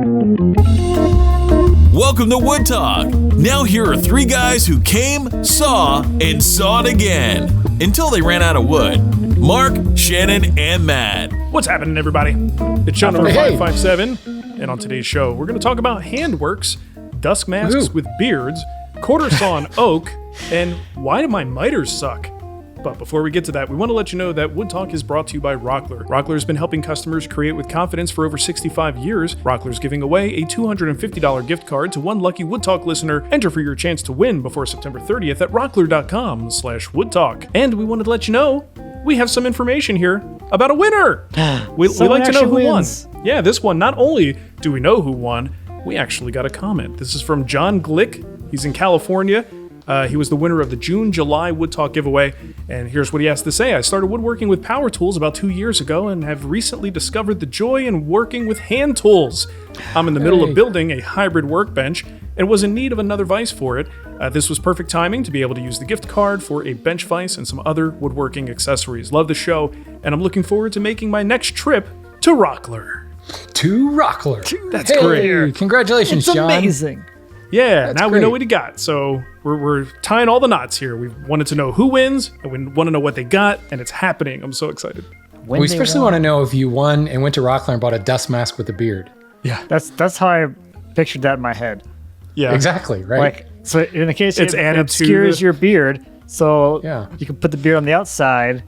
Welcome to WoodTalk. Now here are three guys who came, saw, and sawed again until they ran out of wood. Marc, Shannon, and Matt. What's happening, everybody? It's show number 557, and on today's show, we're going to talk about Handworks, dusk masks with beards, quartersawn oak, and why do my miters suck? But before we get to that, we want to let you know that WoodTalk is brought to you by Rockler. Rockler has been helping customers create with confidence for over 65 years. Rockler is giving away a $250 gift card to one lucky WoodTalk listener. Enter for your chance to win before September 30th at rockler.com/WoodTalk. And we wanted to let you know we have some information here about a winner. We like to know who won. Yeah, this one, not only do we know who won, we actually got a comment. This is from John Glick. He's in California. He was the winner of the June-July WoodTalk giveaway, and here's what he has to say. I started woodworking with power tools about 2 years ago and have recently discovered the joy in working with hand tools. I'm in the middle of building a hybrid workbench and was in need of another vise for it. This was perfect timing to be able to use the gift card for a bench vise and some other woodworking accessories. Love the show, and I'm looking forward to making my next trip to Rockler. To Rockler. That's great. Congratulations, it's John. amazing. Yeah, That's now great. we know what he got. So we're tying all the knots here. We wanted to know who wins, and we want to know what they got, and it's happening. I'm so excited. We especially want to know if you won and went to Rockler and bought a dust mask with a beard. Yeah, That's how I pictured that in my head. yeah, Exactly, right? Like, so in the case It's it added to obscures the- your beard, so Yeah. you can put the beard on the outside,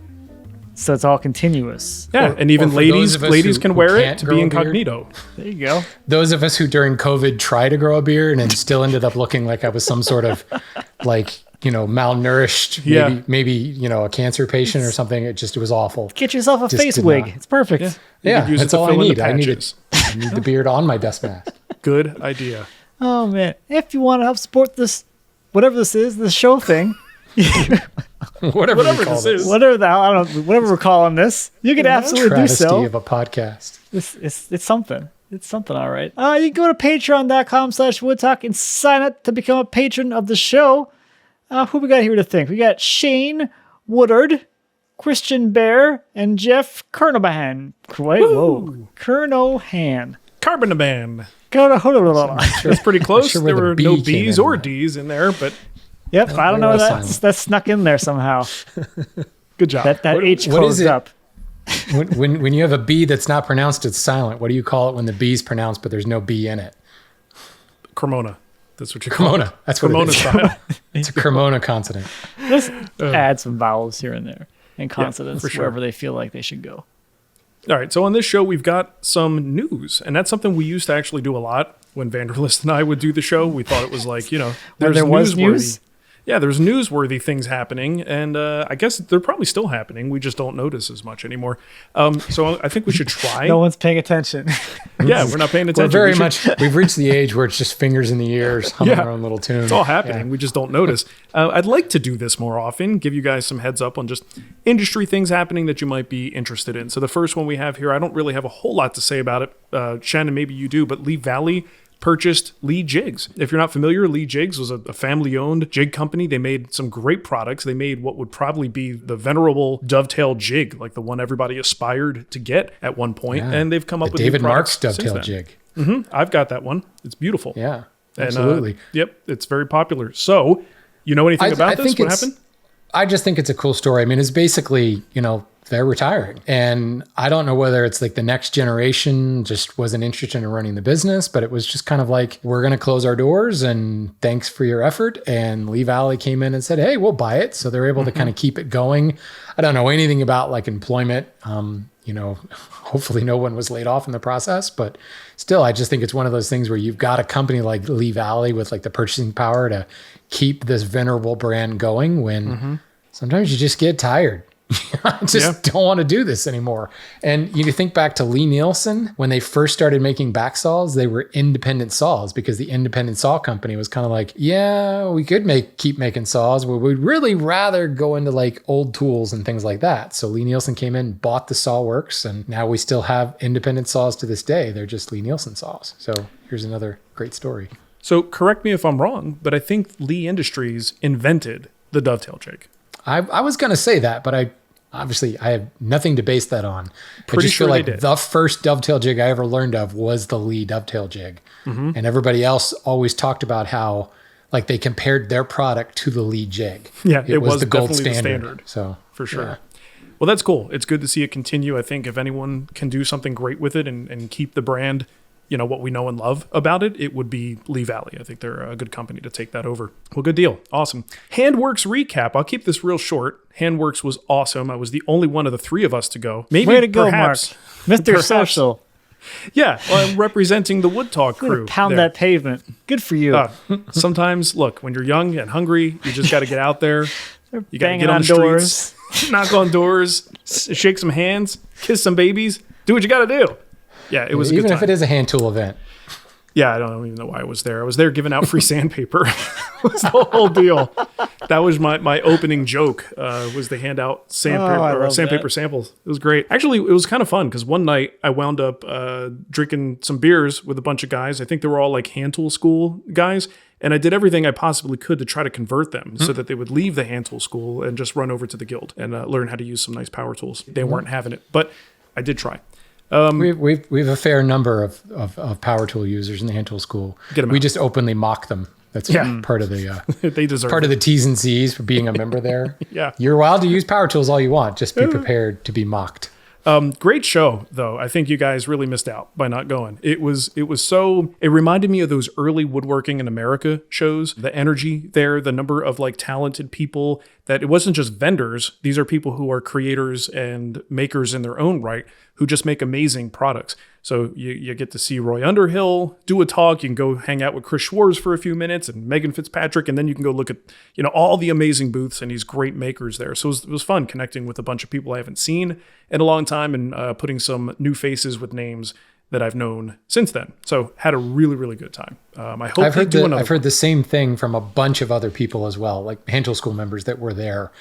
so it's all continuous. Yeah, and even or for ladies those of us can who wear it can't to grow be a beard. incognito. There you go. Those of us who during COVID tried to grow a beard and still ended up looking like I was some sort of malnourished, maybe a cancer patient or something. It was awful. Get yourself a Just face did wig. not. It's perfect. You could use it that's to all I fill in the need. I need patches. I need the beard on my dust mask. Good idea. Oh man! If you want to help support this, whatever this is, this show thing, Whatever Whatever we call this this. is. whatever the hell, I don't know, whatever we're calling this, you can absolutely do Travesty so. of a podcast. It's something. It's something, all right. You can go to patreon.com/woodtalk and sign up to become a patron of the show. Who we got here to think? We got Shane Woodard, Christian Bear, and Jeff Kernohan. Whoa. Kernohan. Carbonaban. Yep, That's pretty close. sure There where were the no B came B's in or there. D's in there, but I don't know. There was That snuck in there somehow. good job. That H what is closed it? up. When you have a B that's not pronounced, it's silent. What do you call it when the B's pronounced but there's no B in it? Cremona. That's what you call Cremona. it. That's what Cremona it is. style. It's a Cremona consonant. Just add some vowels here and there and consonants for sure. wherever they feel like they should go. All right, so on this show, we've got some news, and that's something we used to actually do a lot when Vanderlist and I would do the show. We thought it was like, there's there was newsworthy. news? Yeah, there's newsworthy things happening, and I guess they're probably still happening. We just don't notice as much anymore. So I think we should try. No one's paying attention. Yeah, we're not paying attention. We've reached the age where it's just fingers in the ears, humming our own little tune. It's all happening. Yeah. We just don't notice. I'd like to do this more often, give you guys some heads up on just industry things happening that you might be interested in. So the first one we have here, I don't really have a whole lot to say about it. Shannon, maybe you do, but Leigh Valley purchased Leigh Jigs. If you're not familiar, Leigh Jigs was a family-owned jig company. They made some great products. They made what would probably be the venerable dovetail jig, like the one everybody aspired to get at one point. Yeah. And they've come up The with David new Mark's products since dovetail then. jig. I've got that one. It's beautiful. Yeah, And, absolutely. Yep, it's very popular. So, you know anything about this? What happened? I just think it's a cool story. I mean, it's basically, they're retiring. And I don't know whether it's like the next generation just wasn't interested in running the business, but it was just kind of like, we're going to close our doors and thanks for your effort. And Leigh Valley came in and said, hey, we'll buy it. So they're able to kind of keep it going. I don't know anything about like employment. Hopefully no one was laid off in the process, but still, I just think it's one of those things where you've got a company like Leigh Valley with like the purchasing power to keep this venerable brand going when sometimes you just get tired. I just don't want to do this anymore. And you think back to Lee Nielsen, when they first started making back saws, they were independent saws because the independent saw company was kind of like, yeah, we could keep making saws, but we'd really rather go into like old tools and things like that. So Lee Nielsen came in, bought the SawWorks, and now we still have independent saws to this day. They're just Lee Nielsen saws. So here's another great story. So correct me if I'm wrong, but I think Leigh Industries invented the dovetail jig. I was going to say that, but obviously I have nothing to base that on. Pretty I just sure feel they like did. the first dovetail jig I ever learned of was the Leigh dovetail jig. Mm-hmm. And everybody else always talked about how like they compared their product to the Leigh jig. Yeah, it was the gold definitely the standard. standard. So For sure. yeah. Well, that's cool. It's good to see it continue. I think if anyone can do something great with it and keep the brand, what we know and love about it, it would be Leigh Valley. I think they're a good company to take that over. Well, good deal. Awesome. Handworks recap. I'll keep this real short. Handworks was awesome. I was the only one of the three of us to go. Maybe Way to go, perhaps, Mark. Mr. perhaps- Social. Yeah, well, I'm representing the WoodTalk crew. Pound there. that pavement. Good for you. Sometimes, look, when you're young and hungry, you just got to get out there. You got to Banging get on on the doors. streets, knock on doors, shake some hands, kiss some babies, do what you got to do. Yeah, it was a good even time. if it is a hand tool event. Yeah, I don't even know why I was there. I was there giving out free sandpaper. Was the whole deal. That was my opening joke. Was to hand out sandpaper samples. It was great. Actually, it was kind of fun because one night I wound up drinking some beers with a bunch of guys. I think they were all like hand tool school guys. And I did everything I possibly could to try to convert them so that they would leave the hand tool school and just run over to the guild and learn how to use some nice power tools. They weren't having it, but I did try. We have a fair number of power tool users in the hand tool school. Get 'em We out. just openly mock them. That's part of the They deserve part it. of the T's and C's for being a member there. Yeah. You're allowed to use power tools all you want. Just be prepared to be mocked. Great show, though. I think you guys really missed out by not going. It reminded me of those early Woodworking in America shows. The energy there, the number of like talented people, that it wasn't just vendors. These are people who are creators and makers in their own right, who just make amazing products. So you get to see Roy Underhill do a talk. You can go hang out with Chris Schwarz for a few minutes and Megan Fitzpatrick, and then you can go look at all the amazing booths and these great makers there. So it was fun connecting with a bunch of people I haven't seen in a long time and putting some new faces with names that I've known since then. So had a really, really good time. I hope I've another heard the same thing from a bunch of other people as well, like hand tool school members that were there,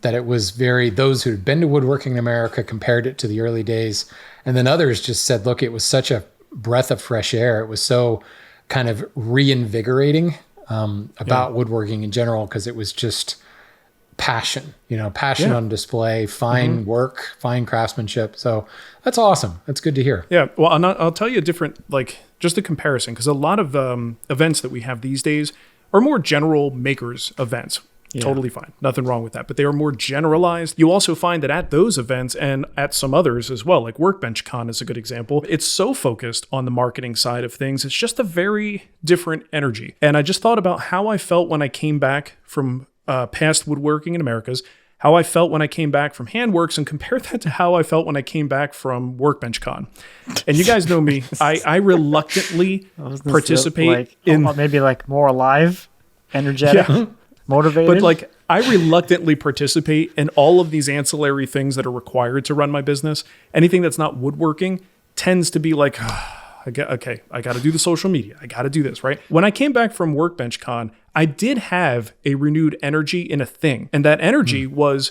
that it was those who had been to Woodworking in America compared it to the early days. And then others just said, look, it was such a breath of fresh air. It was so kind of reinvigorating about woodworking in general, because it was just passion on display, fine work, fine craftsmanship. So that's awesome. That's good to hear. Yeah, well, I'll tell you a different, just a comparison, because a lot of events that we have these days are more general makers events. Yeah. Totally fine. Nothing wrong with that. But they are more generalized. You also find that at those events and at some others as well, like Workbench Con is a good example, it's so focused on the marketing side of things. It's just a very different energy. And I just thought about how I felt when I came back from past Woodworking in Americas, how I felt when I came back from Handworks, and compare that to how I felt when I came back from Workbench Con. And you guys know me, I reluctantly participate in... maybe like more alive, energetic, motivated. But I reluctantly participate in all of these ancillary things that are required to run my business. Anything that's not woodworking tends to be like... I got to do the social media. I got to do this, right? When I came back from Workbench Con, I did have a renewed energy in a thing. And that energy was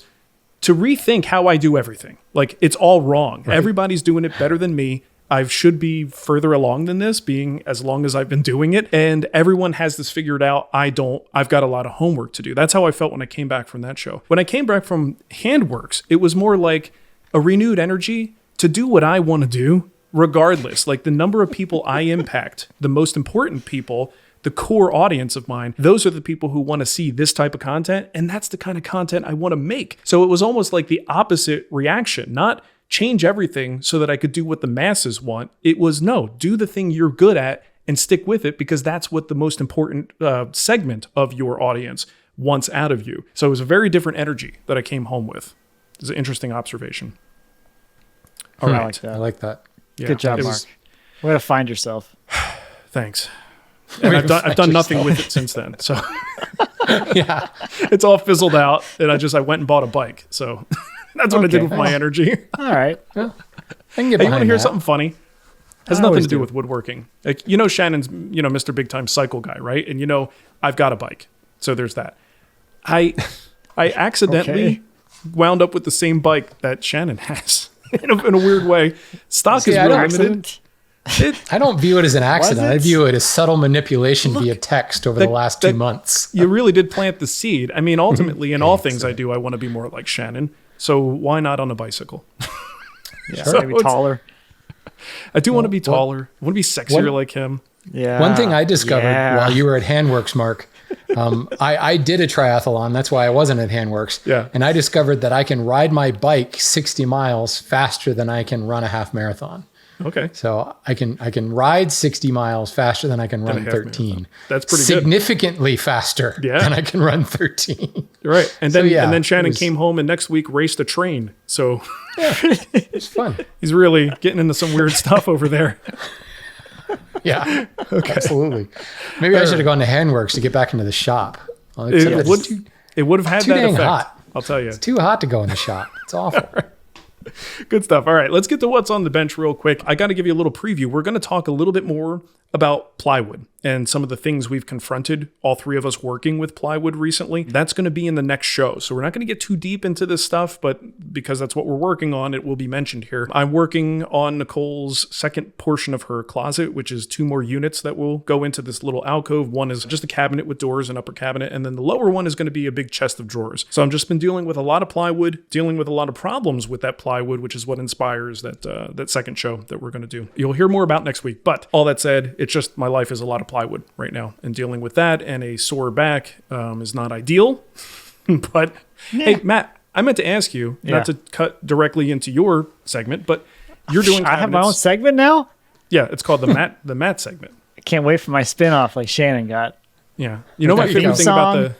to rethink how I do everything. Like, it's all wrong. Right. Everybody's doing it better than me. I should be further along than this, being as long as I've been doing it. And everyone has this figured out. I don't. I've got a lot of homework to do. That's how I felt when I came back from that show. When I came back from Handworks, it was more like a renewed energy to do what I want to do. Regardless, like the number of people I impact, the most important people, the core audience of mine, those are the people who want to see this type of content. And that's the kind of content I want to make. So it was almost like the opposite reaction, not change everything so that I could do what the masses want. It was no, do the thing you're good at and stick with it, because that's what the most important segment of your audience wants out of you. So it was a very different energy that I came home with. It's an interesting observation. All right. I like that. Yeah, good job, Mark. Way to find yourself. Thanks. And I've done nothing with it since then. So Yeah, it's all fizzled out. And I went and bought a bike. So that's what I did with my energy. All right. I can get Hey, you want to hear that. something funny? Has I nothing always to do do. with woodworking. Like, Shannon's, Mr. Big Time Cycle Guy, right? And I've got a bike. So there's that. I accidentally wound up with the same bike that Shannon has. In a weird way. Stock is I real don't- limited. I don't view it as an accident. it? I view it as subtle manipulation via text over the last 2 months. You really did plant the seed. I mean, ultimately, in all things I do, I want to be more like Shannon. So why not on a bicycle? Yeah, So maybe taller. I do want to be taller. I want to be sexier like him. Yeah. One thing I discovered while you were at Handworks, Mark, I did a triathlon. That's why I wasn't at Handworks. Yeah. And I discovered that I can ride my bike 60 miles faster than I can run a half marathon. Okay. So I can ride 60 miles faster than I can run 13. Marathon. That's pretty Significantly faster than I can run 13. Right. And then and then Shannon was, came home and next week raced a train. So it's fun. He's really getting into some weird stuff over there. Yeah. Okay. Absolutely. Maybe I should have gone to Handworks to get back into the shop. It would have had too that dang effect. Hot. I'll tell you. It's too hot to go in the shop. It's awful. Good stuff. All right, let's get to what's on the bench real quick. I got to give you a little preview. We're going to talk a little bit more about plywood and some of the things we've confronted, all three of us working with plywood recently. That's going to be in the next show. So we're not going to get too deep into this stuff, but because that's what we're working on, it will be mentioned here. I'm working on Nicole's second portion of her closet, which is 2 more units that will go into this little alcove. One is just a cabinet with doors, an upper cabinet, and then the lower one is going to be a big chest of drawers. So I've just been dealing with a lot of plywood, dealing with a lot of problems with that plywood, which is what inspires that second show that we're going to do. You'll hear more about next week. But all that said, it's just my life is a lot of plywood right now, and dealing with that and a sore back is not ideal. But hey, Matt, I meant to ask you, not to cut directly into your segment, but you're doing cabinets. I have my own segment now? Yeah, it's called the Matt segment. I can't wait for my spin-off like Shannon got. Yeah. You know my favorite thing about the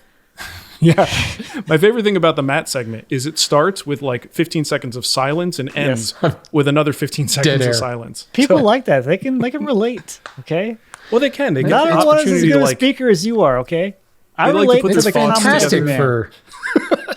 my favorite thing about the Matt segment is it starts with like 15 seconds of silence and ends with another 15 seconds of silence. People like that. They can relate. Okay. Well, they can. They get not the everyone is as opportunity good to a like speaker as you are. Okay. I like to relate put to this the fantastic man. for.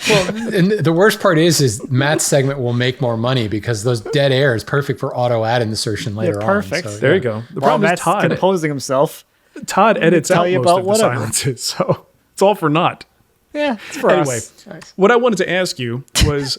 Well, and the worst part is Matt's segment will make more money because those dead air is perfect for auto ad insertion later perfect. on. So, there you go. The problem is Todd composing himself. Todd edits out most of the whatever. silences, so it's all for naught. Yeah, it's for Anyway, us. what I wanted to ask you was,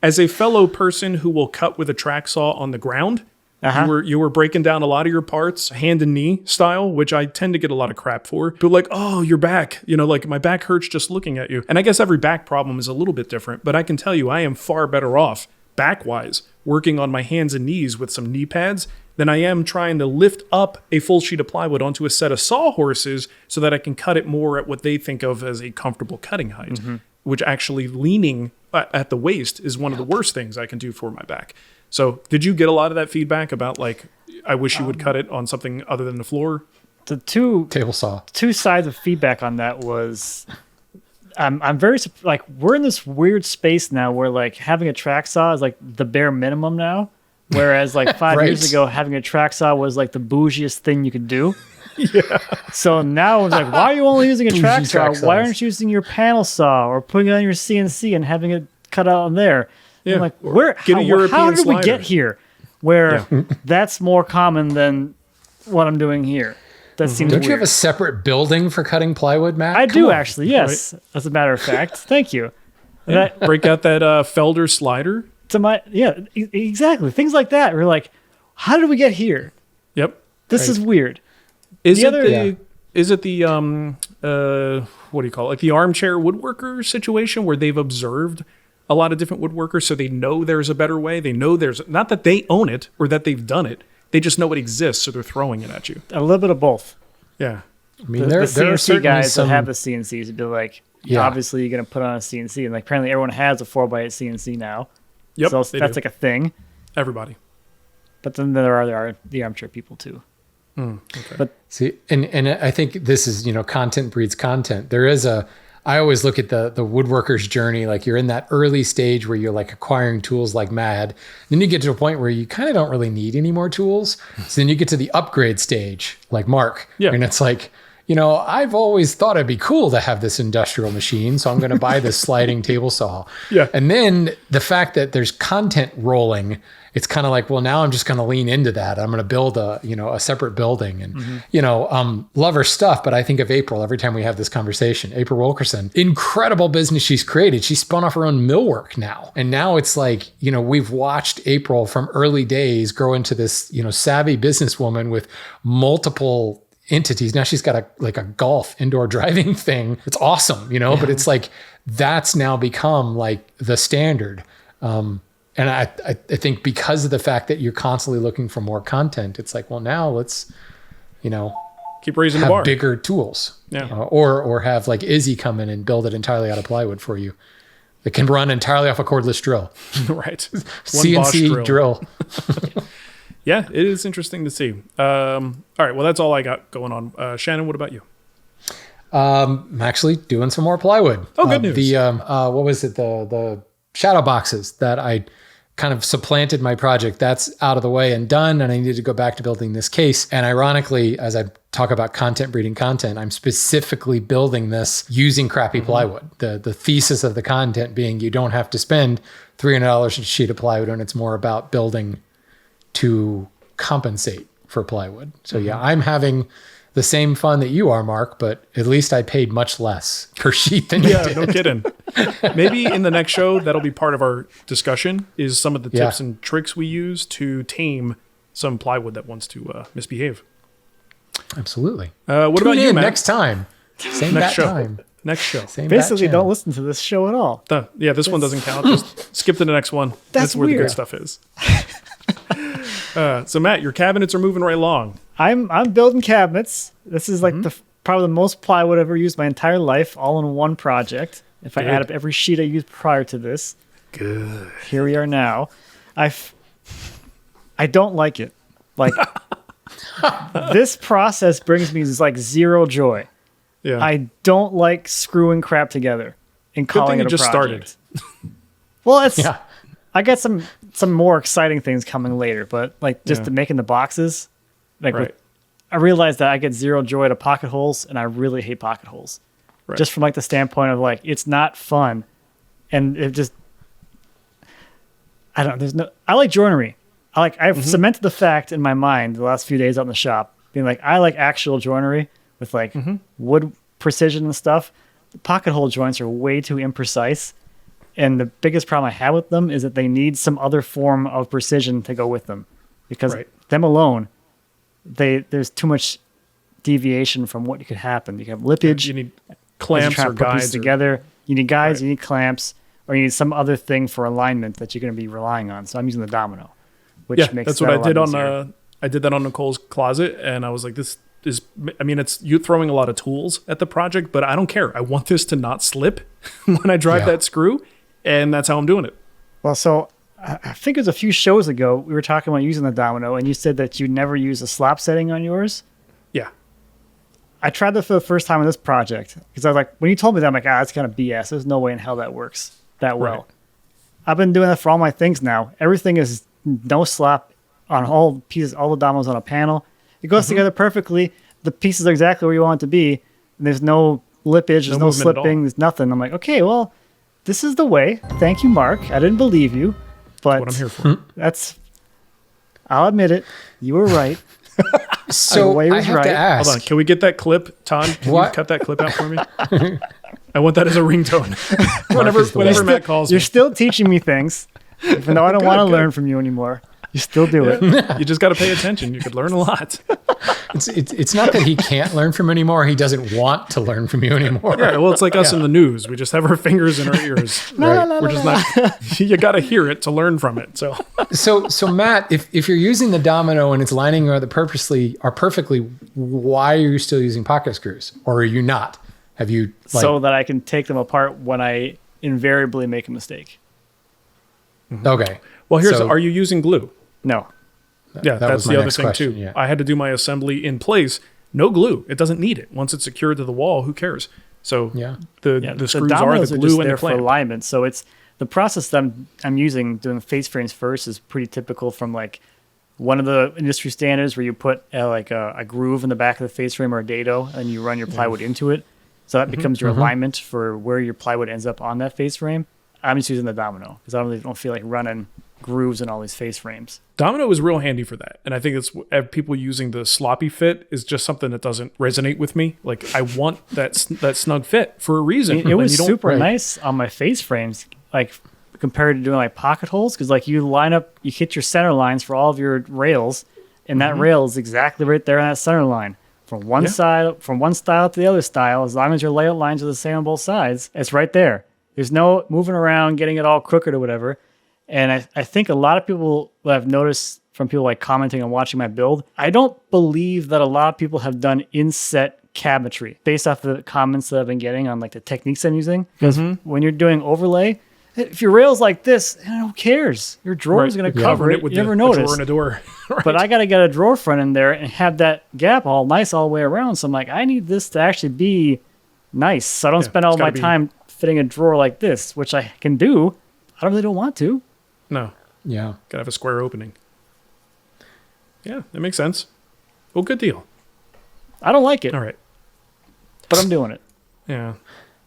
as a fellow person who will cut with a track saw on the ground, you were breaking down a lot of your parts, hand and knee style, which I tend to get a lot of crap for. But like, oh, your back, like my back hurts just looking at you. And I guess every back problem is a little bit different, but I can tell you I am far better off back-wise working on my hands and knees with some knee pads than I am trying to lift up a full sheet of plywood onto a set of sawhorses so that I can cut it more at what they think of as a comfortable cutting height, which actually leaning at the waist is one of the worst things I can do for my back. So did you get a lot of that feedback about like, I wish you would cut it on something other than the floor? The table saw. Two sides of feedback on that was, I'm very like we're in this weird space now where like having a track saw is like the bare minimum now, whereas like 5 years ago having a track saw was like the bougiest thing you could do. Yeah. So now it's like, why are you only using a track saw? Why aren't you using your panel saw or putting it on your CNC and having it cut out on there? Yeah. I'm like, how did we get here? Where that's more common than what I'm doing here. That seems Don't weird. you have a separate building for cutting plywood, Matt? I do actually, yes. Right. As a matter of fact. Thank you. Yeah. Break out that Felder slider. Exactly. Things like that. We're like, how did we get here? Yep. This is weird. Is it the what do you call it? Like the armchair woodworker situation where they've observed a lot of different woodworkers, so they know there's a better way. They know there's not that they own it or that they've done it. They just know it exists, so they're throwing it at you. A little bit of both. Yeah. I mean, the CNC guys that have the CNCs would be like, obviously you're going to put on a CNC. And like apparently everyone has a 4x8 CNC now. Yep, so that's like a thing. Everybody. But then there are the armchair people too. Okay. But see, and I think this is, content breeds content. There is I always look at the woodworker's journey. Like you're in that early stage where you're like acquiring tools like mad. Then you get to a point where you kind of don't really need any more tools. So then you get to the upgrade stage, like Mark. Yeah. And it's like, I've always thought it'd be cool to have this industrial machine. So I'm going to buy this sliding table saw. Yeah. And then the fact that there's content rolling, it's kind of like, well, now I'm just going to lean into that. I'm going to build a separate building and, love her stuff. But I think of April every time we have this conversation. April Wilkerson, incredible business she's created. She spun off her own millwork now. And now it's like, we've watched April from early days grow into this, savvy businesswoman with multiple entities. Now she's got a golf indoor driving thing. It's awesome, but it's like, that's now become like the standard. And I think because of the fact that you're constantly looking for more content, it's like, well, now let's, keep raising the bar. Bigger tools. Yeah. Or have like Izzy come in and build it entirely out of plywood for you. It can run entirely off a cordless drill. Right. CNC drill. Yeah, it is interesting to see. All right, well, that's all I got going on. Shannon, what about you? I'm actually doing some more plywood. Oh, good news. What was it? The shadow boxes that I kind of supplanted my project. That's out of the way and done. And I needed to go back to building this case. And ironically, as I talk about content breeding content, I'm specifically building this using crappy plywood. The thesis of the content being you don't have to spend $300 a sheet of plywood, and it's more about building to compensate for plywood. So yeah, I'm having the same fun that you are, Mark, but at least I paid much less per sheet than you did. No kidding. Maybe in the next show, that'll be part of our discussion, is some of the tips and tricks we use to tame some plywood that wants to misbehave. Absolutely. What about you, Matt? Next time. Same next show. time. Next show. Same Basically, don't listen to this show at all. This one doesn't count. Just skip to the next one. That's where weird. the good stuff is. So Matt, your cabinets are moving right along. I'm building cabinets. This is like probably the most plywood I've ever used my entire life, all in one project. If I add up every sheet I used prior to this. Good. Here we are now. I don't like it. Like this process brings me like zero joy. Yeah. I don't like screwing crap together and calling it a just project. started. Well, it's I got some more exciting things coming later, but like just making the boxes, like I realized that I get zero joy to pocket holes, and I really hate pocket holes. Right. Just from like the standpoint of like it's not fun, and it just I don't. There's no. I like joinery. I've cemented the fact in my mind the last few days out in the shop, being like I like actual joinery with like wood precision and stuff. The pocket hole joints are way too imprecise. And the biggest problem I have with them is that they need some other form of precision to go with them, because them alone, there's too much deviation from what could happen. You have lippage. You need clamps or guides together. You need guides. You need clamps, or you need some other thing for alignment that you're going to be relying on. So I'm using the domino, which makes that's what I did on. I did that on Nicole's closet, and I was like, this is. I mean, it's you throwing a lot of tools at the project, but I don't care. I want this to not slip when I drive that screw. And that's how I'm doing it. Well, so I think it was a few shows ago, we were talking about using the domino, and you said that you never use a slop setting on yours. Yeah. I tried that for the first time on this project, because I was like, when you told me that, I'm like, that's kind of BS. There's no way in hell that works that well. Right. I've been doing that for all my things now. Everything is no slop on all pieces, all the dominoes on a panel. It goes together perfectly. The pieces are exactly where you want it to be. And there's no lippage, there's no slipping, there's nothing. I'm like, okay, well, this is the way. Thank you, Mark. I didn't believe you, but that's what I'm here for. I'll admit it. You were right. So I have to ask. Hold on. Can we get that clip, Todd? Can you cut that clip out for me? I want that as a ringtone. whenever Matt calls me. You're still teaching me things, even though I don't want to learn from you anymore. You still do it. You just got to pay attention. You could learn a lot. It's not that he can't learn from anymore. He doesn't want to learn from you anymore. Yeah, well, it's like us in the news. We just have our fingers in our ears. We're just not. You got to hear it to learn from it. So Matt, if you're using the domino and it's lining perfectly, why are you still using pocket screws, or are you not? Have you so that I can take them apart when I invariably make a mistake? Okay. Well, are you using glue? No. Yeah, that's the other thing too. Yeah. I had to do my assembly in place. No glue. It doesn't need it. Once it's secured to the wall, who cares? So the screws are the glue and the clamp. For alignment. So it's the process that I'm using doing face frames first is pretty typical from like one of the industry standards where you put a groove in the back of the face frame or a dado and you run your plywood into it. So that becomes your alignment for where your plywood ends up on that face frame. I'm just using the domino because I don't feel like running grooves in all these face frames. Domino is real handy for that. And I think it's people using the sloppy fit is just something that doesn't resonate with me. Like I want that snug fit for a reason. It was super nice on my face frames, like compared to doing like pocket holes. Cause like you hit your center lines for all of your rails and that rail is exactly right there on that center line. from one side, from one style to the other style. As long as your layout lines are the same on both sides, it's right there. There's no moving around, getting it all crooked or whatever. And I think a lot of people that I've noticed from people like commenting and watching my build, I don't believe that a lot of people have done inset cabinetry based off the comments that I've been getting on like the techniques I'm using. Because when you're doing overlay, if your rail's like this, who cares? Your drawer is going to cover it. You never notice. A drawer and a door. Right. But I got to get a drawer front in there and have that gap all nice all the way around. So I'm like, I need this to actually be nice. So I don't spend all my time fitting a drawer like this, which I can do. I really don't want to. No. Yeah. Gotta have a square opening. Yeah, that makes sense. Well, good deal. I don't like it. All right. But I'm doing it. Yeah.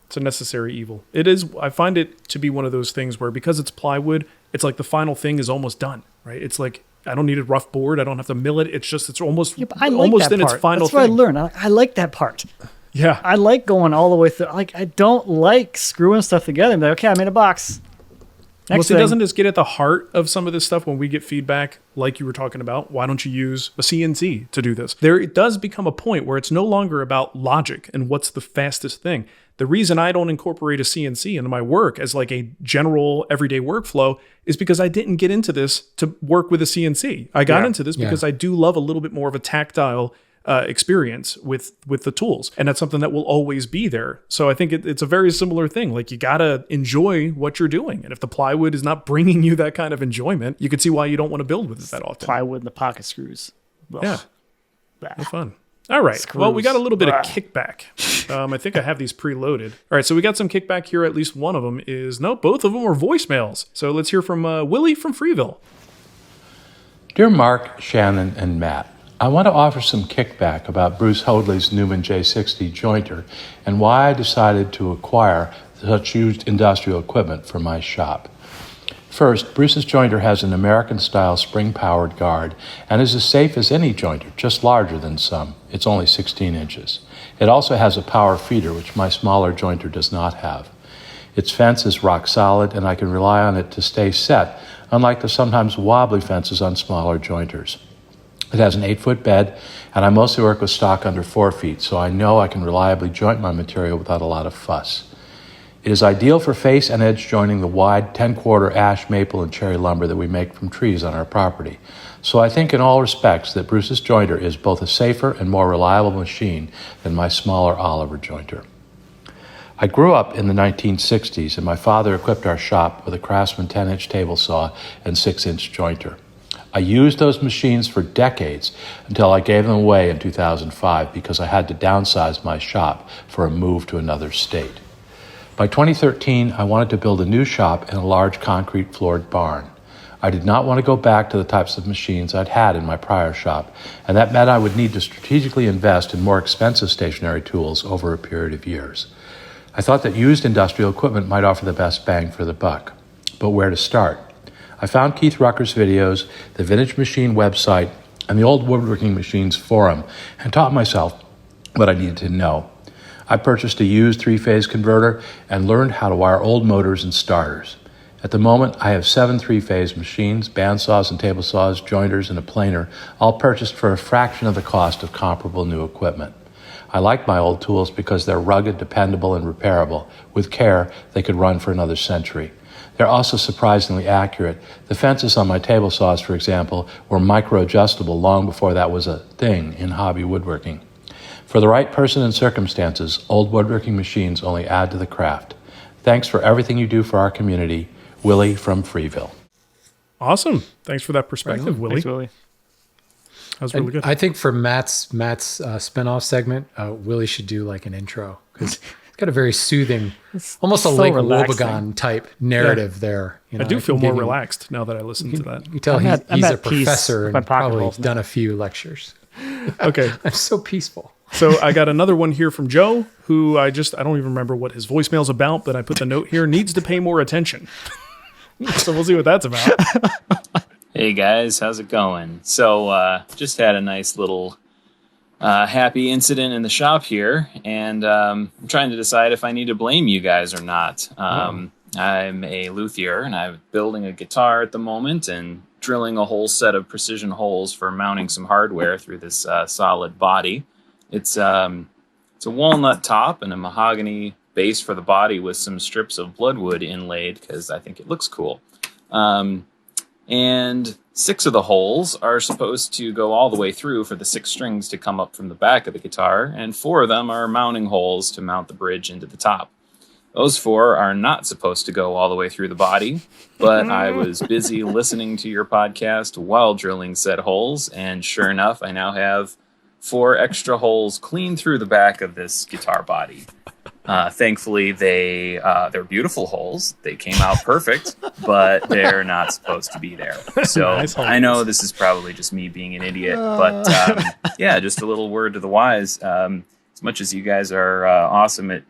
It's a necessary evil. It is. I find it to be one of those things where because it's plywood, it's like the final thing is almost done, right? It's like, I don't need a rough board. I don't have to mill it. It's almost, I like almost that in part. its final That's what thing. I learned. I like that part. Yeah. I like going all the way through. Like, I don't like screwing stuff together and be like, okay, I made a box. Next thing. Doesn't this get at the heart of some of this stuff when we get feedback like you were talking about? Why don't you use a CNC to do this? It does become a point where it's no longer about logic and what's the fastest thing. The reason I don't incorporate a CNC into my work as like a general everyday workflow is because I didn't get into this to work with a CNC. I got into this because I do love a little bit more of a tactile experience with the tools, and that's something that will always be there. So I think it's a very similar thing. Like, you gotta enjoy what you're doing, and if the plywood is not bringing you that kind of enjoyment, you can see why you don't want to build with it that often. Plywood and the pocket screws. Ugh. Yeah, no fun. All right. Screws. Well, we got a little bit of kickback. I think I have these preloaded. All right, so we got some kickback here. At least one of them is both of them are voicemails. So let's hear from Willy from Freeville. Dear Marc, Shannon, and Matt, I want to offer some kickback about Bruce Hoadley's Newman J60 jointer and why I decided to acquire such used industrial equipment for my shop. First, Bruce's jointer has an American-style spring-powered guard and is as safe as any jointer, just larger than some. It's only 16 inches. It also has a power feeder, which my smaller jointer does not have. Its fence is rock solid, and I can rely on it to stay set, unlike the sometimes wobbly fences on smaller jointers. It has an 8-foot bed, and I mostly work with stock under 4 feet, so I know I can reliably joint my material without a lot of fuss. It is ideal for face and edge joining the wide 10-quarter ash, maple, and cherry lumber that we make from trees on our property. So I think in all respects that Bruce's jointer is both a safer and more reliable machine than my smaller Oliver jointer. I grew up in the 1960s, and my father equipped our shop with a Craftsman 10-inch table saw and 6-inch jointer. I used those machines for decades until I gave them away in 2005 because I had to downsize my shop for a move to another state. By 2013, I wanted to build a new shop in a large concrete floored barn. I did not want to go back to the types of machines I'd had in my prior shop, and that meant I would need to strategically invest in more expensive stationary tools over a period of years. I thought that used industrial equipment might offer the best bang for the buck. But where to start? I found Keith Rucker's videos, the Vintage Machine website, and the Old Woodworking Machines forum, and taught myself what I needed to know. I purchased a used 3-phase converter and learned how to wire old motors and starters. At the moment, I have 7 3-phase machines, bandsaws and table saws, jointers, and a planer, all purchased for a fraction of the cost of comparable new equipment. I like my old tools because they're rugged, dependable, and repairable. With care, they could run for another century. They're also surprisingly accurate. The fences on my table saws, for example, were micro-adjustable long before that was a thing in hobby woodworking. For the right person and circumstances, old woodworking machines only add to the craft. Thanks for everything you do for our community. Willy from Freeville. Awesome. Thanks for that perspective, Willy. Thanks, Willy. That was really good. I think for Matt's spinoff segment, Willy should do like an intro because it's got a very soothing, almost a so Lake relaxing. Wobegon type narrative there. You know, I do feel can more give you- relaxed now that I listen to that. You tell I'm he's at a peace professor with my and pocket probably holes now. done a few lectures. Okay. I'm so peaceful. So I got another one here from Joe, who I don't even remember what his voicemail's about, but I put the note here, needs to pay more attention. So we'll see what that's about. Hey guys, how's it going? So just had a nice little happy incident in the shop here, and I'm trying to decide if I need to blame you guys or not. I'm a luthier, and I'm building a guitar at the moment and drilling a whole set of precision holes for mounting some hardware through this solid body. It's a walnut top and a mahogany base for the body with some strips of bloodwood inlaid because I think it looks cool. And 6 of the holes are supposed to go all the way through for the 6 strings to come up from the back of the guitar, and 4 of them are mounting holes to mount the bridge into the top. Those 4 are not supposed to go all the way through the body, but I was busy listening to your podcast while drilling said holes, and sure enough, I now have 4 extra holes clean through the back of this guitar body. Thankfully, they're beautiful holes. They came out perfect, but they're not supposed to be there. So nice. I know this is probably just me being an idiot, but yeah, just a little word to the wise. As much as you guys are awesome at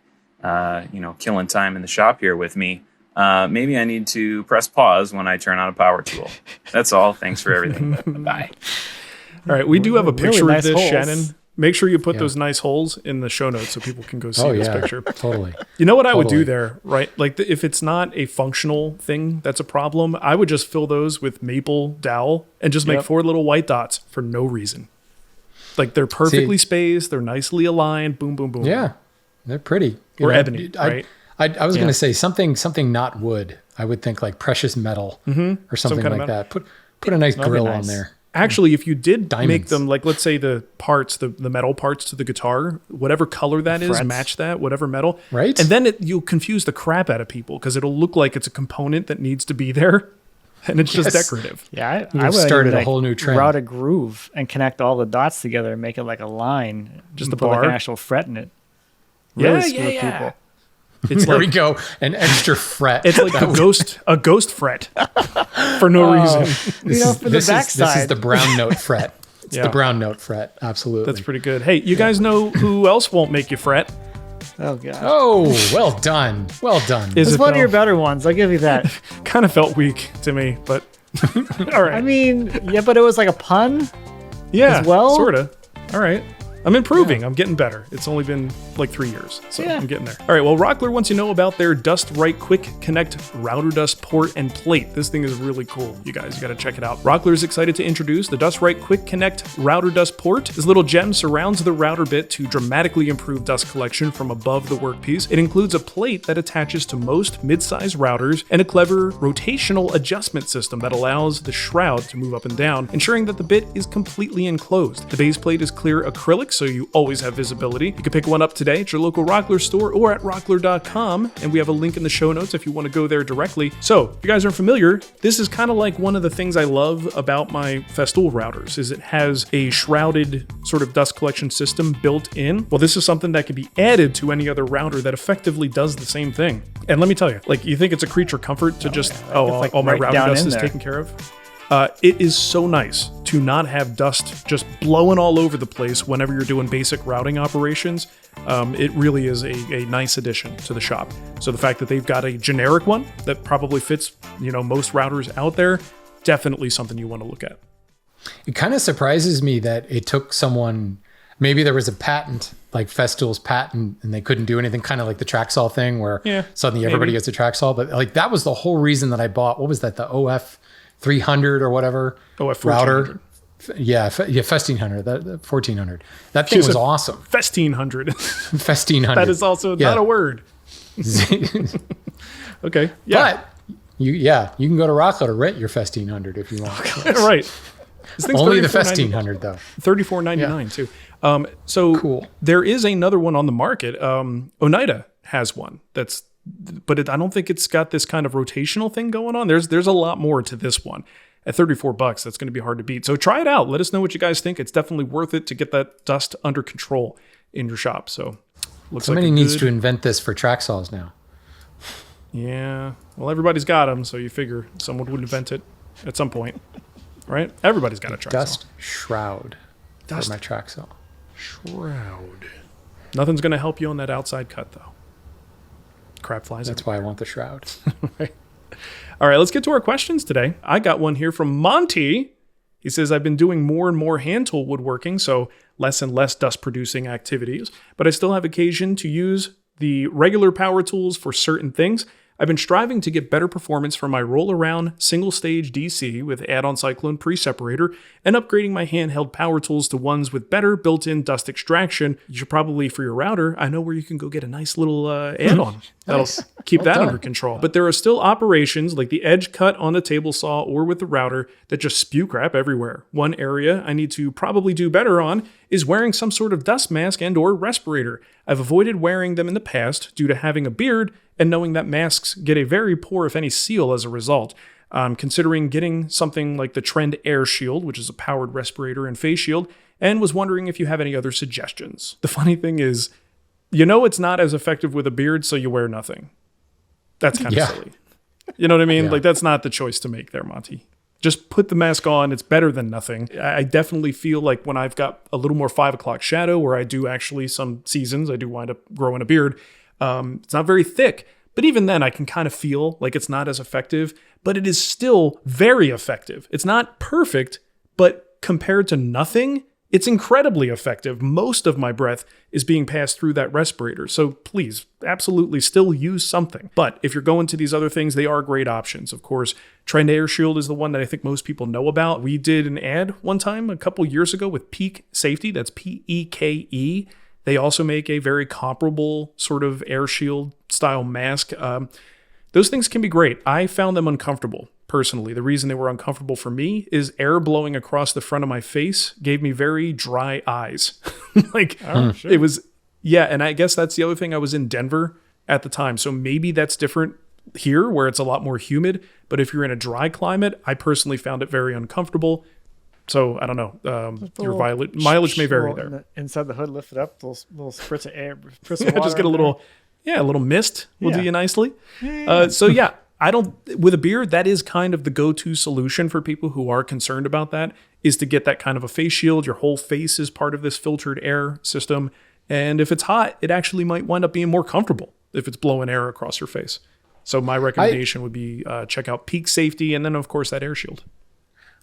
killing time in the shop here with me, maybe I need to press pause when I turn on a power tool. That's all. Thanks for everything. Bye. All right, we do have a picture really of this, holes. Shannon. Make sure you put those nice holes in the show notes so people can go see this picture. Totally. You know what I would do there, right? Like if it's not a functional thing that's a problem, I would just fill those with maple dowel and just make 4 little white dots for no reason. Like they're perfectly spaced, they're nicely aligned, boom, boom, boom. Yeah, they're pretty. Or ebony, right? I was going to say something not wood. I would think like precious metal or something like that. Put a nice grill on there. Actually, if you did Diamonds. make them, like let's say the parts, the metal parts to the guitar, whatever color that is, match that, whatever metal. Right. And then you'll confuse the crap out of people because it'll look like it's a component that needs to be there and it's just decorative. Yeah, You've I would started a whole new trend. Route a groove and connect all the dots together and make it like a line. Just a put like bar? an actual fret in it. Really screw people. It's There like, we go. An extra fret. It's like a ghost fret for no reason. For the this backside. is the brown note fret. It's Yeah. the brown note fret. Absolutely. That's pretty good. Hey, you guys know who else won't make you fret? Oh, God. Oh, well done. Well done. It's one of your better ones. I'll give you that. Kind of felt weak to me, but all right. I mean, yeah, but it was like a pun. Yeah, as well? sort of. All right. I'm improving. I'm getting better. It's only been like 3 years, so I'm getting there. All right, well, Rockler wants to know about their Dust Right Quick Connect router dust port and plate. This thing is really cool, you guys. You got to check it out. Rockler is excited to introduce the Dust Right Quick Connect router dust port. This little gem surrounds the router bit to dramatically improve dust collection from above the workpiece. It includes a plate that attaches to most mid-size routers and a clever rotational adjustment system that allows the shroud to move up and down, ensuring that the bit is completely enclosed. The base plate is clear acrylic, so you always have visibility. You can pick one up today at your local Rockler store or at rockler.com, and we have a link in the show notes if you want to go there directly. So, if you guys aren't familiar, this is kind of like one of the things I love about my Festool routers, is it has a shrouded sort of dust collection system built in. Well, this is something that can be added to any other router that effectively does the same thing. And let me tell you, like, you think it's a creature comfort to my right router down dust in is there. taken care of? It is so nice to not have dust just blowing all over the place whenever you're doing basic routing operations. It really is a nice addition to the shop. So the fact that they've got a generic one that probably fits, most routers out there, definitely something you want to look at. It kind of surprises me that it took someone, maybe there was a patent, like Festool's patent, and they couldn't do anything, kind of like the Traxall thing where suddenly everybody gets a Traxall. But like that was the whole reason that I bought, what was that, the OF 300 or whatever router. Yeah, 1500, the 1400. That thing was awesome. 1500. 1500. That is also not a word. Okay. Yeah. But you can go to Rockler to rent your 1500 if you want. Right. This thing's Only the 1500 though. $34.99 too. So cool. There is another one on the market. Oneida has one but I don't think it's got this kind of rotational thing going on. There's a lot more to this one. At $34, that's going to be hard to beat. So try it out. Let us know what you guys think. It's definitely worth it to get that dust under control in your shop. So somebody needs to invent this for Traxalls now. Yeah. Well, everybody's got them, so you figure someone would invent it at some point, right? Everybody's got a Traxall. Dust shroud for my Traxall. Shroud. Nothing's going to help you on that outside cut, though. Crap flies. That's why I want the shroud. Right. All right, let's get to our questions today. I got one here from Monte. He says, I've been doing more and more hand tool woodworking, so less and less dust producing activities, but I still have occasion to use the regular power tools for certain things. I've been striving to get better performance from my roll-around single-stage DC with add-on Cyclone pre-separator and upgrading my handheld power tools to ones with better built-in dust extraction. You should probably, for your router, I know where you can go get a nice little add-on. That'll keep that under control. But there are still operations like the edge cut on the table saw or with the router that just spew crap everywhere. One area I need to probably do better on is wearing some sort of dust mask and or respirator. I've avoided wearing them in the past due to having a beard and knowing that masks get a very poor, if any, seal as a result. I'm considering getting something like the Trend Air Shield, which is a powered respirator and face shield, and was wondering if you have any other suggestions. The funny thing is, it's not as effective with a beard, so you wear nothing. That's kind of silly. You know what I mean? Yeah. Like, that's not the choice to make there, Monte. Just put the mask on. It's better than nothing. I definitely feel like when I've got a little more 5 o'clock shadow, where I do actually some seasons, I do wind up growing a beard. It's not very thick, but even then I can kind of feel like it's not as effective, but it is still very effective. It's not perfect, but compared to nothing, it's incredibly effective. Most of my breath is being passed through that respirator. So please, absolutely still use something. But if you're going to these other things, they are great options. Of course, Trend Air Shield is the one that I think most people know about. We did an ad one time a couple years ago with Peak Safety. That's P-E-K-E. They also make a very comparable sort of air shield style mask. Those things can be great. I found them uncomfortable. Personally, the reason they were uncomfortable for me is air blowing across the front of my face gave me very dry eyes. It was, and I guess that's the other thing. I was in Denver at the time, so maybe that's different here where it's a lot more humid. But if you're in a dry climate, I personally found it very uncomfortable. So I don't know. Your mileage may vary there. Inside the hood, lift it up, little spritz of air, spritz of water. Just get a little mist will do you nicely. With a beard, that is kind of the go-to solution for people who are concerned about that, is to get that kind of a face shield. Your whole face is part of this filtered air system. And if it's hot, it actually might wind up being more comfortable if it's blowing air across your face. So my recommendation would be check out Peak Safety and then, of course, that air shield.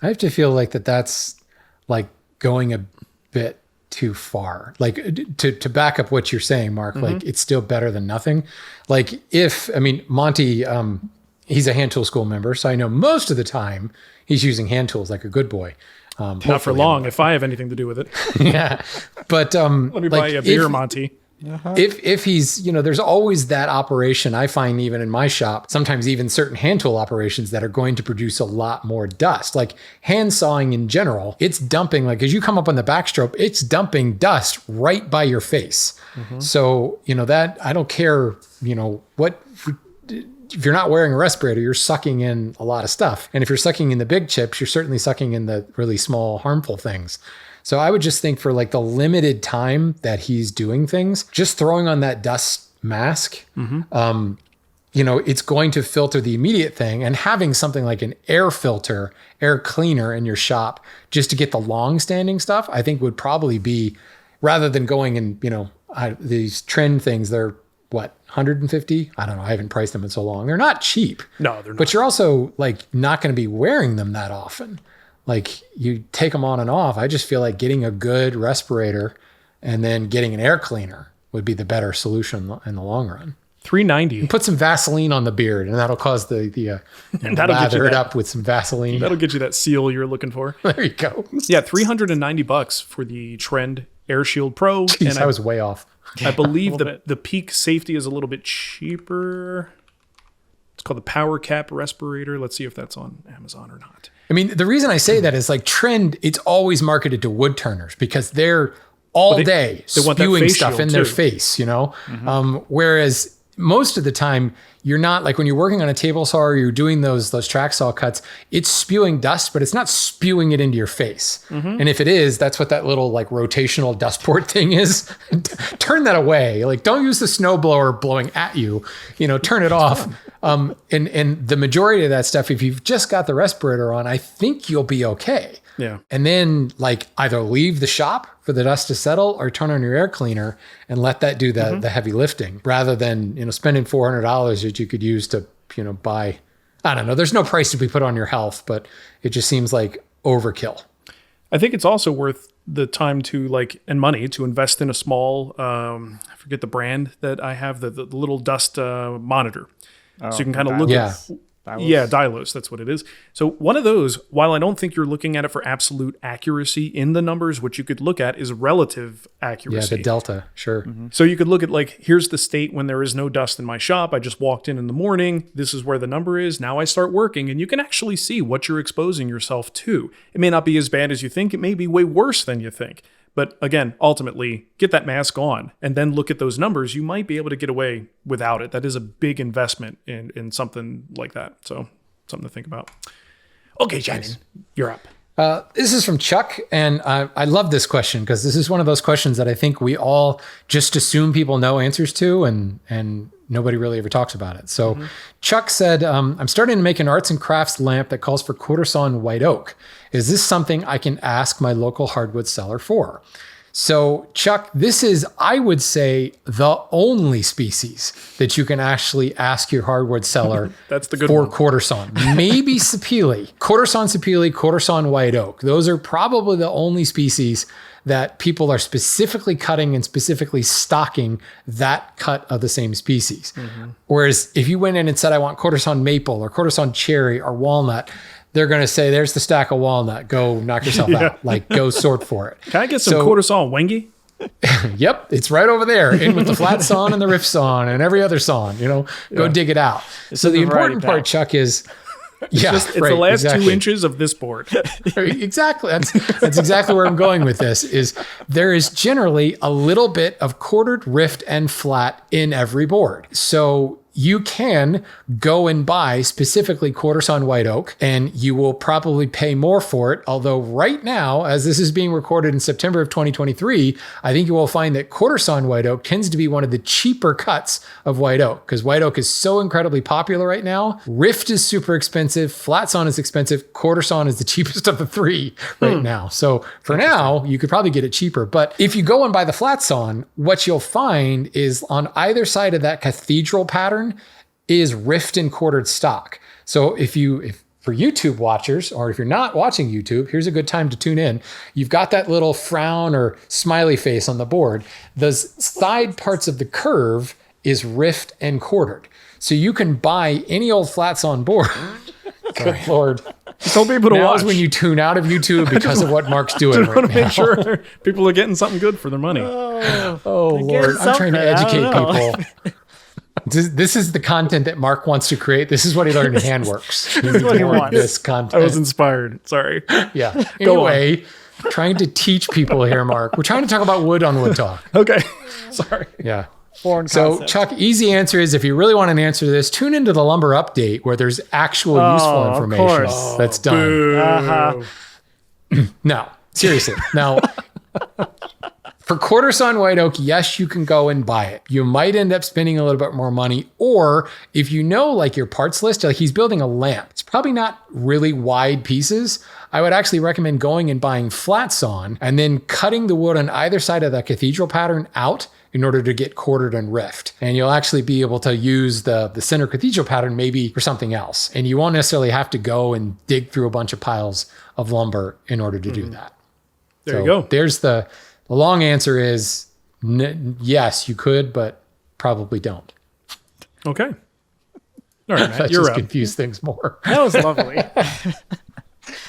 I have to feel like that's like going a bit too far. Like to back up what you're saying, Mark, like it's still better than nothing. Like Monte, he's a hand tool school member, so I know most of the time he's using hand tools like a good boy. Not for long, if I have anything to do with it. Yeah. But let me buy you a beer, Monte. If he's, there's always that operation I find even in my shop, sometimes even certain hand tool operations that are going to produce a lot more dust. Like hand sawing in general, it's dumping, like as you come up on the backstroke, it's dumping dust right by your face. So, that I don't care, what, if you're not wearing a respirator, you're sucking in a lot of stuff. And if you're sucking in the big chips, you're certainly sucking in the really small harmful things. So I would just think for like the limited time that he's doing things, just throwing on that dust mask, it's going to filter the immediate thing. And having something like an air filter, air cleaner in your shop just to get the long standing stuff, I think would probably be, rather than going and, these trend things, they're what, 150? I don't know. I haven't priced them in so long. They're not cheap. No, they're not. But you're also like not going to be wearing them that often. Like you take them on and off. I just feel like getting a good respirator and then getting an air cleaner would be the better solution in the long run. $390. And put some Vaseline on the beard, and that'll cause and that'll lather it up with some Vaseline. That'll get you that seal you're looking for. There you go. Yeah, $390 for the Trend Air Shield Pro. Jeez, and I was way off. I believe the Peak Safety is a little bit cheaper. It's called the Power Cap Respirator. Let's see if that's on Amazon or not. I mean, the reason I say that is like Trend, it's always marketed to wood turners because they're all day spewing stuff in their face, whereas most of the time you're not, like when you're working on a table saw or you're doing those track saw cuts, it's spewing dust, but it's not spewing it into your face. And if it is, that's what that little like rotational dust port thing is. Turn that away. Like don't use the snowblower blowing at you, turn it off. And the majority of that stuff, if you've just got the respirator on, I think you'll be okay. Yeah. And then like either leave the shop for the dust to settle or turn on your air cleaner and let that do the heavy lifting rather than, spending $400 that you could use to, buy, I don't know. There's no price to be put on your health, but it just seems like overkill. I think it's also worth the time and money to invest in a small, I forget the brand that I have, the little dust monitor. So you can kind of look at Dylos, that's what it is. So one of those, while I don't think you're looking at it for absolute accuracy in the numbers, what you could look at is relative accuracy. Yeah, the delta, sure. Mm-hmm. So you could look at like, here's the state when there is no dust in my shop. I just walked in the morning. This is where the number is. Now I start working, and you can actually see what you're exposing yourself to. It may not be as bad as you think. It may be way worse than you think. But again, ultimately, get that mask on and then look at those numbers. You might be able to get away without it. That is a big investment in something like that. So something to think about. Okay, Shannon, you're up. This is from Chuck, and I love this question because this is one of those questions that I think we all just assume people know answers to, and nobody really ever talks about it. So Chuck said, I'm starting to make an arts and crafts lamp that calls for quartersawn white oak. Is this something I can ask my local hardwood seller for? So Chuck, this is, I would say, the only species that you can actually ask your hardwood seller That's the good for one. quartersawn. Maybe sapele, quartersawn white oak. Those are probably the only species that people are specifically cutting and specifically stocking that cut of the same species. Whereas if you went in and said, I want quartersawn maple or quartersawn cherry or walnut, they're going to say, there's the stack of walnut. Go knock yourself out. Like, go sort for it. Can I get some quartersawn wengi? Yep, it's right over there, in with the flat sawn and the rift sawn and every other sawn. Go dig it out. So the important part, Chuck, is it's the last 2 inches of this board. Exactly. That's exactly where I'm going with this. Is there is generally a little bit of quartered, rift, and flat in every board. So you can go and buy specifically quartersawn white oak, and you will probably pay more for it. Although right now, as this is being recorded in September of 2023, I think you will find that quartersawn white oak tends to be one of the cheaper cuts of white oak because white oak is so incredibly popular right now. Rift is super expensive. Flat sawn is expensive. Quartersawn is the cheapest of the 3 right now. So for now, you could probably get it cheaper. But if you go and buy the flat sawn, what you'll find is on either side of that cathedral pattern is rift and quartered stock. So if for YouTube watchers, or if you're not watching YouTube, here's a good time to tune in. You've got that little frown or smiley face on the board. The side parts of the curve is rift and quartered. So you can buy any old flat sawn board. Good Lord. I told people to watch. Now's when you tune out of YouTube because of what Mark's doing right now. I want to make sure people are getting something good for their money. Oh Lord, I'm trying to educate people. This is the content that Marc wants to create. This is what he learned in Handworks. This is what he wants. This content. I was inspired. Sorry. Yeah. Anyway, trying to teach people here, Marc. We're trying to talk about wood on WoodTalk. Okay. Sorry. Yeah. Foreign So, concepts. Chuck, easy answer is if you really want an answer to this, tune into the lumber update where there's actual useful information that's done. No, seriously. Now, for quartersawn white oak, yes, you can go and buy it. You might end up spending a little bit more money. Or if you know like your parts list, like he's building a lamp, it's probably not really wide pieces. I would actually recommend going and buying flat sawn and then cutting the wood on either side of the cathedral pattern out in order to get quartered and rift. And you'll actually be able to use the center cathedral pattern maybe for something else. And you won't necessarily have to go and dig through a bunch of piles of lumber in order to do that. There you go. There's the long answer is yes, you could, but probably don't. Okay. All right, Matt, That you're just up. confused things more. That was lovely.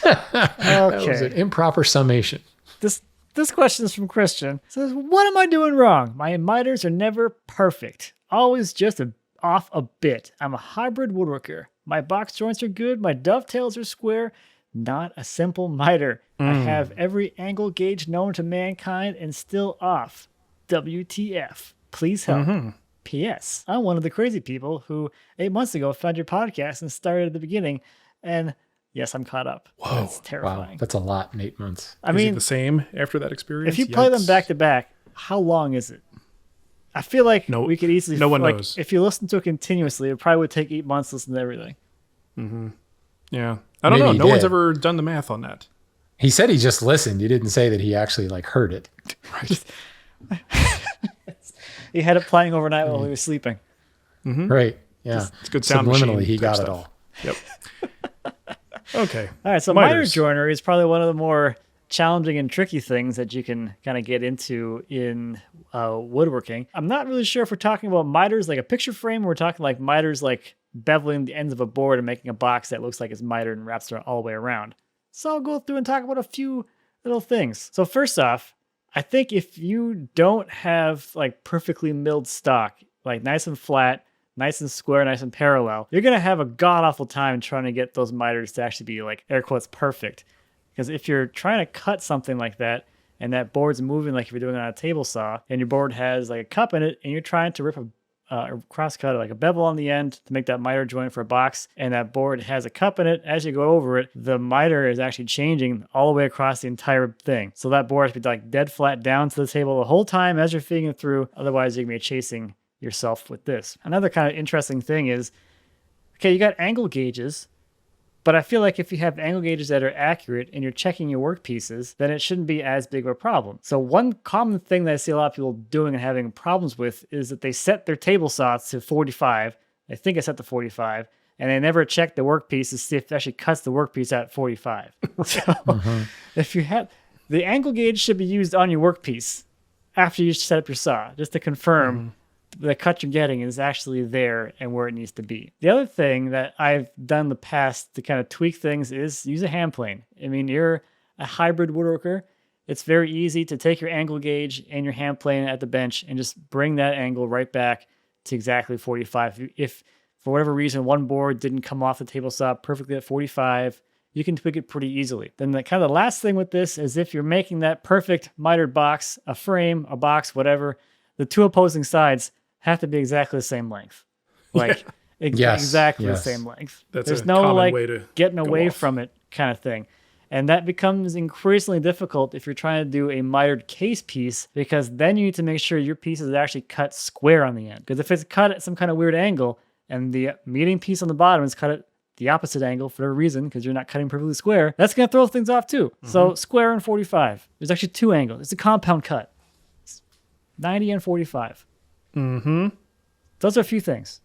That was an improper summation. This question is from Christian. It says, what am I doing wrong? My miters are never perfect. Always just off a bit. I'm a hybrid woodworker. My box joints are good. My dovetails are square. Not a simple miter. I have every angle gauge known to mankind and still off. WTF. Please help. P.S. I'm one of the crazy people who 8 months ago found your podcast and started at the beginning. And yes, I'm caught up. Whoa. That's terrifying. Wow, that's a lot in 8 months. Is it the same after that experience? If you play them back to back, how long is it? I feel like we could easily. No one knows. If you listen to it continuously, it probably would take 8 months to listen to everything. Yeah. I don't know. No one's ever done the math on that. He said he just listened. He didn't say that he actually heard it. Right. He had it playing overnight while he was sleeping. Right. Yeah. It's good sound Subliminally, machine he got type it stuff. all. Yep. Okay. All right, so miter joinery is probably one of the more challenging and tricky things that you can kind of get into in woodworking. I'm not really sure if we're talking about miters like a picture frame, or we're talking like miters like beveling the ends of a board and making a box that looks like it's mitered and wraps around all the way around. So I'll go through and talk about a few little things. So first off, I think if you don't have like perfectly milled stock, like nice and flat, nice and square, nice and parallel, you're going to have a god-awful time trying to get those miters to actually be like air quotes perfect. Because if you're trying to cut something like that and that board's moving like if you're doing it on a table saw and your board has like a cup in it and you're trying to rip a cross cut like a bevel on the end to make that miter joint for a box and that board has a cup in it, as you go over it, the miter is actually changing all the way across the entire thing. So that board has to be like dead flat down to the table the whole time as you're feeding it through. Otherwise, you're going to be chasing yourself with this. Another kind of interesting thing is, okay, you got angle gauges, but I feel like if you have angle gauges that are accurate and you're checking your workpieces, then it shouldn't be as big of a problem. So one common thing that I see a lot of people doing and having problems with is that they set their table saws to 45. I think I set to 45, and they never check the workpiece to see if it actually cuts the workpiece at 45. So if you have, the angle gauge should be used on your workpiece after you set up your saw, just to confirm the cut you're getting is actually there and where it needs to be. The other thing that I've done in the past to kind of tweak things is use a hand plane. I mean, you're a hybrid woodworker. It's very easy to take your angle gauge and your hand plane at the bench and just bring that angle right back to exactly 45. If for whatever reason one board didn't come off the table saw perfectly at 45, you can tweak it pretty easily. Then the kind of the last thing with this is if you're making that perfect mitered box, a frame, a box, whatever, the two opposing sides have to be exactly the same length. Like exactly the same length. There's no like getting away from it kind of thing. And that becomes increasingly difficult if you're trying to do a mitered case piece, because then you need to make sure your piece is actually cut square on the end. Because if it's cut at some kind of weird angle and the meeting piece on the bottom is cut at the opposite angle for a reason, because you're not cutting perfectly square, that's going to throw things off too. So square and 45. There's actually two angles. It's a compound cut. It's 90 and 45. Those are a few things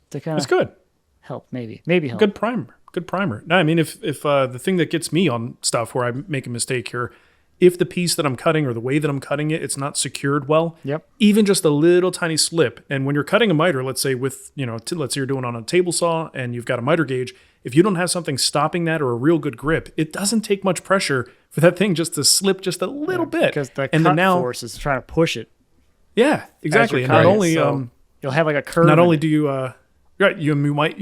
to kind of It's good. Help, maybe help. Good primer. No, I mean, if the thing that gets me on stuff where I make a mistake here, if the piece that I'm cutting or the way that I'm cutting it, it's not secured well, even just a little tiny slip. And when you're cutting a miter, let's say with, let's say you're doing on a table saw and you've got a miter gauge, if you don't have something stopping that or a real good grip, it doesn't take much pressure for that thing just to slip just a little bit. Because the cut force is trying to push it. Yeah, exactly. And not only you'll have like a curve. Not only do you you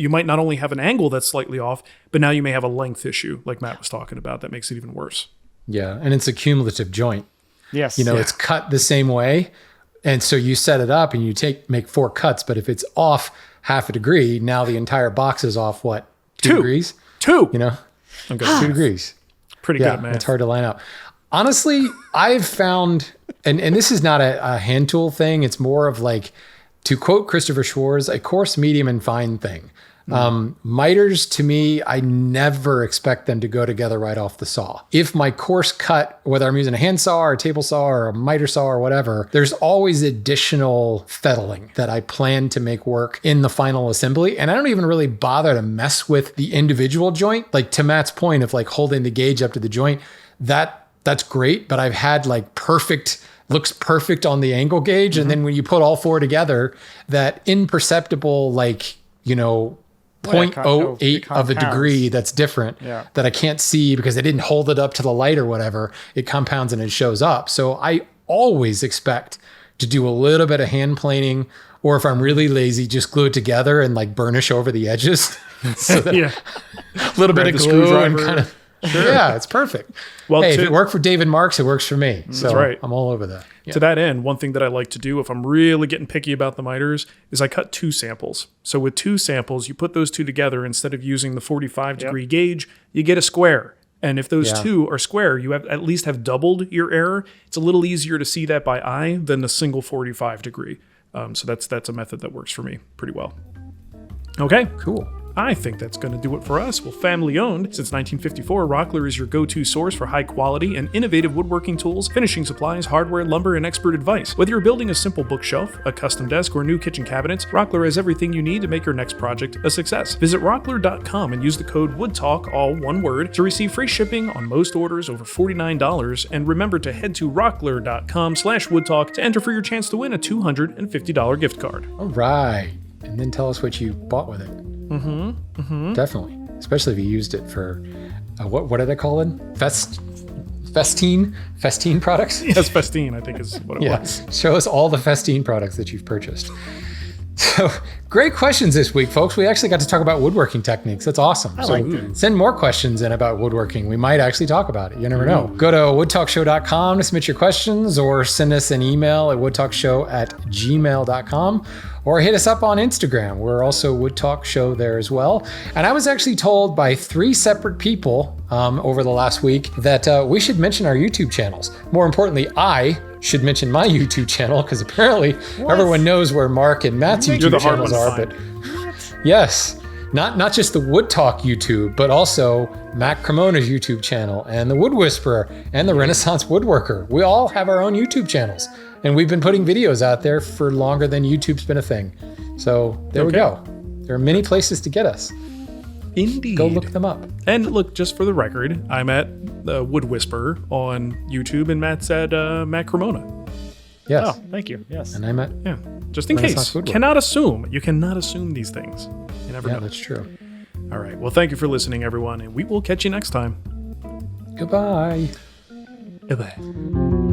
might not only have an angle that's slightly off, but now you may have a length issue, like Matt was talking about, that makes it even worse. Yeah, and it's a cumulative joint. Yes. It's cut the same way, and so you set it up and you make 4 cuts, but if it's off half a degree, now the entire box is off what? 2 degrees? 2. I'm good. 2 degrees. Pretty good, man. It's hard to line up. Honestly, I've found, and this is not a hand tool thing, it's more of like, to quote Christopher Schwarz, a coarse, medium, and fine thing. Miters, to me, I never expect them to go together right off the saw. If my coarse cut, whether I'm using a hand saw or a table saw or a miter saw or whatever, there's always additional fettling that I plan to make work in the final assembly. And I don't even really bother to mess with the individual joint. Like to Matt's point of like holding the gauge up to the joint, that's great, but I've had like looks perfect on the angle gauge. And then when you put all 4 together, that imperceptible, 0.08 of a degree that's different that I can't see because I didn't hold it up to the light or whatever, it compounds and it shows up. So I always expect to do a little bit of hand planing, or if I'm really lazy, just glue it together and like burnish over the edges. So that a little bit of glue and kind of... Sure. Yeah, it's perfect. Well, if it worked for David Marks, it works for me. So that's right. I'm all over that. Yeah. To that end, one thing that I like to do if I'm really getting picky about the miters is I cut 2 samples. So with 2 samples, you put those 2 together. Instead of using the 45 degree gauge, you get a square. And if those 2 are square, you at least have doubled your error. It's a little easier to see that by eye than a single 45 degree. So that's a method that works for me pretty well. Okay, cool. I think that's going to do it for us. Well, family owned. Since 1954, Rockler is your go-to source for high quality and innovative woodworking tools, finishing supplies, hardware, lumber, and expert advice. Whether you're building a simple bookshelf, a custom desk, or new kitchen cabinets, Rockler has everything you need to make your next project a success. Visit rockler.com and use the code WoodTalk, all one word, to receive free shipping on most orders over $49. And remember to head to rockler.com/woodtalk to enter for your chance to win a $250 gift card. All right. and then tell us what you bought with it. Definitely, especially if you used it for what did I call it? Festine products. Yes, Festine, I think is what it was. Show us all the Festine products that you've purchased. So great questions this week, folks. We actually got to talk about woodworking techniques. That's awesome. I like that. Send more questions in about woodworking. We might actually talk about it. You never know. Go to woodtalkshow.com to submit your questions, or send us an email at woodtalkshow@gmail.com, or hit us up on Instagram. We're also Woodtalk Show there as well. And I was actually told by 3 separate people over the last week that we should mention our YouTube channels. More importantly, I should mention my YouTube channel, because apparently everyone knows where Marc and Matt's YouTube channels are. But yes, not just the WoodTalk YouTube, but also Mac Cremona's YouTube channel, and the Wood Whisperer, and the Renaissance Woodworker. We all have our own YouTube channels, and we've been putting videos out there for longer than YouTube's been a thing. So there we go. There are many places to get us. Indeed. Go look them up. And look, just for the record, I'm at the Wood Whisperer on YouTube, and Matt's at Mac Cremona. Yes. Oh, thank you. Yes. And I'm at Yeah, just in Renaissance case. Woodworking. Cannot assume. You cannot assume these things. You never know. that's true. All right. Well, thank you for listening, everyone, and we will catch you next time. Goodbye. Bye.